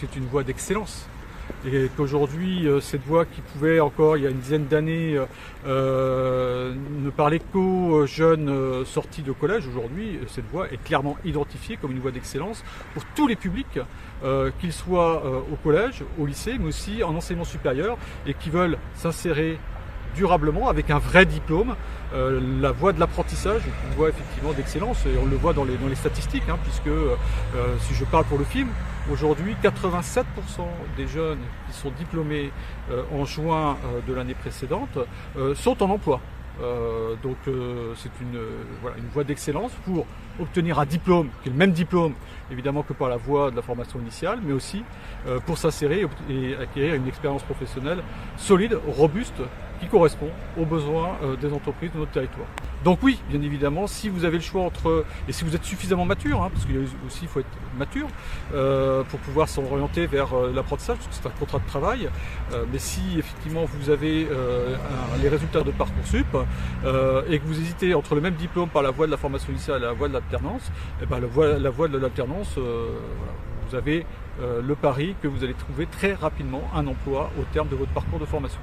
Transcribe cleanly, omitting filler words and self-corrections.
c'est une voie d'excellence. Et qu'aujourd'hui, cette voie qui pouvait encore, il y a une dizaine d'années, ne parler qu'aux jeunes sortis de collège, aujourd'hui, cette voie est clairement identifiée comme une voie d'excellence pour tous les publics, qu'ils soient au collège, au lycée, mais aussi en enseignement supérieur, et qui veulent s'insérer durablement avec un vrai diplôme. La voie de l'apprentissage est une voie effectivement d'excellence, et on le voit dans les statistiques, puisque si je parle pour le film, aujourd'hui 87% des jeunes qui sont diplômés en juin de l'année précédente sont en emploi. Donc c'est une voie d'excellence pour obtenir un diplôme, qui est le même diplôme évidemment que par la voie de la formation initiale, mais aussi pour s'insérer et acquérir une expérience professionnelle solide, robuste, qui correspond aux besoins des entreprises de notre territoire. Donc oui, bien évidemment, si vous avez le choix entre, et si vous êtes suffisamment mature, parce qu'il aussi il faut être mature pour pouvoir s'orienter vers l'apprentissage, parce que c'est un contrat de travail, mais si effectivement vous avez les résultats de Parcoursup et que vous hésitez entre le même diplôme par la voie de la formation initiale et la voie de l'alternance, la voie de l'alternance, vous avez le pari que vous allez trouver très rapidement un emploi au terme de votre parcours de formation.